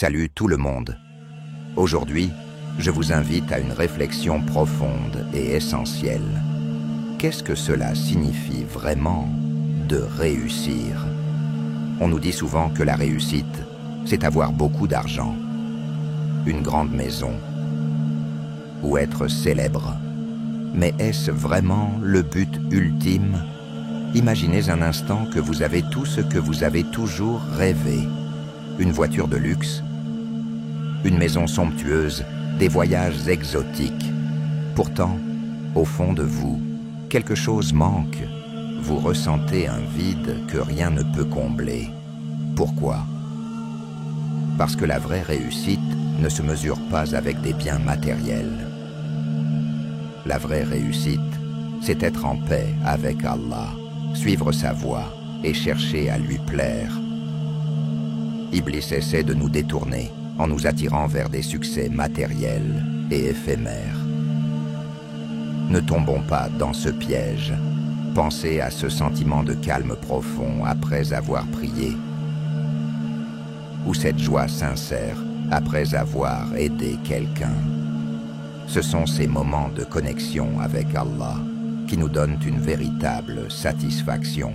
Salut tout le monde. Aujourd'hui, je vous invite à une réflexion profonde et essentielle. Qu'est-ce que cela signifie vraiment de réussir? On nous dit souvent que la réussite, c'est avoir beaucoup d'argent, une grande maison ou être célèbre. Mais est-ce vraiment le but ultime? Imaginez un instant que vous avez tout ce que vous avez toujours rêvé. Une voiture de luxe, une maison somptueuse, des voyages exotiques. Pourtant, au fond de vous, quelque chose manque. Vous ressentez un vide que rien ne peut combler. Pourquoi? Parce que la vraie réussite ne se mesure pas avec des biens matériels. La vraie réussite, c'est être en paix avec Allah, suivre sa voie et chercher à lui plaire. Iblis essaie de nous détourner en nous attirant vers des succès matériels et éphémères. Ne tombons pas dans ce piège. Pensez à ce sentiment de calme profond après avoir prié, ou cette joie sincère après avoir aidé quelqu'un. Ce sont ces moments de connexion avec Allah qui nous donnent une véritable satisfaction.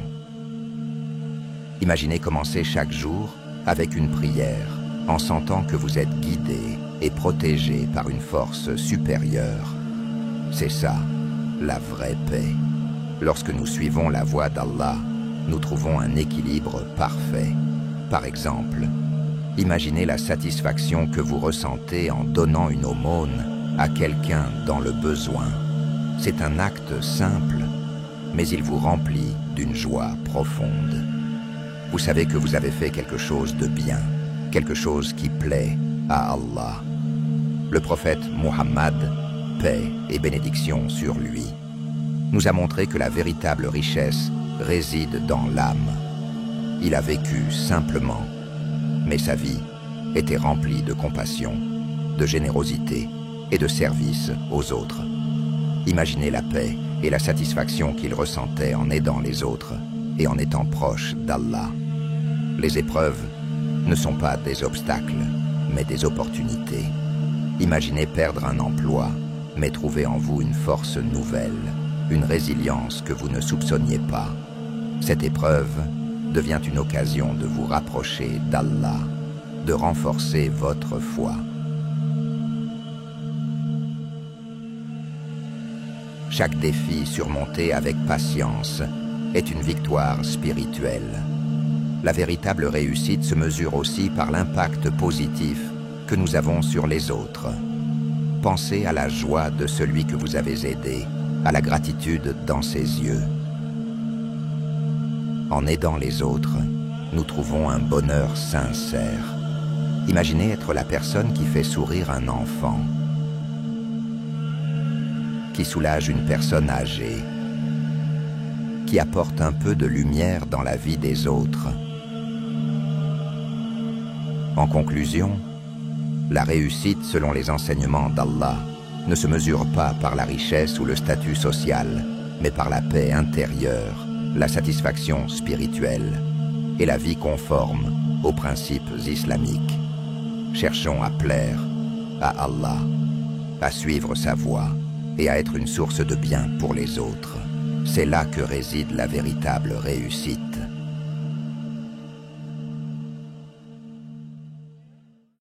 Imaginez commencer chaque jour avec une prière, en sentant que vous êtes guidé et protégé par une force supérieure. C'est ça, la vraie paix. Lorsque nous suivons la voie d'Allah, nous trouvons un équilibre parfait. Par exemple, imaginez la satisfaction que vous ressentez en donnant une aumône à quelqu'un dans le besoin. C'est un acte simple, mais il vous remplit d'une joie profonde. Vous savez que vous avez fait quelque chose de bien, quelque chose qui plaît à Allah. Le prophète Muhammad, paix et bénédiction sur lui, nous a montré que la véritable richesse réside dans l'âme. Il a vécu simplement, mais sa vie était remplie de compassion, de générosité et de service aux autres. Imaginez la paix et la satisfaction qu'il ressentait en aidant les autres et en étant proche d'Allah. Les épreuves ne sont pas des obstacles, mais des opportunités. Imaginez perdre un emploi, mais trouver en vous une force nouvelle, une résilience que vous ne soupçonniez pas. Cette épreuve devient une occasion de vous rapprocher d'Allah, de renforcer votre foi. Chaque défi surmonté avec patience est une victoire spirituelle. La véritable réussite se mesure aussi par l'impact positif que nous avons sur les autres. Pensez à la joie de celui que vous avez aidé, à la gratitude dans ses yeux. En aidant les autres, nous trouvons un bonheur sincère. Imaginez être la personne qui fait sourire un enfant, qui soulage une personne âgée, qui apporte un peu de lumière dans la vie des autres. En conclusion, la réussite selon les enseignements d'Allah ne se mesure pas par la richesse ou le statut social, mais par la paix intérieure, la satisfaction spirituelle et la vie conforme aux principes islamiques. Cherchons à plaire à Allah, à suivre sa voie et à être une source de bien pour les autres. C'est là que réside la véritable réussite.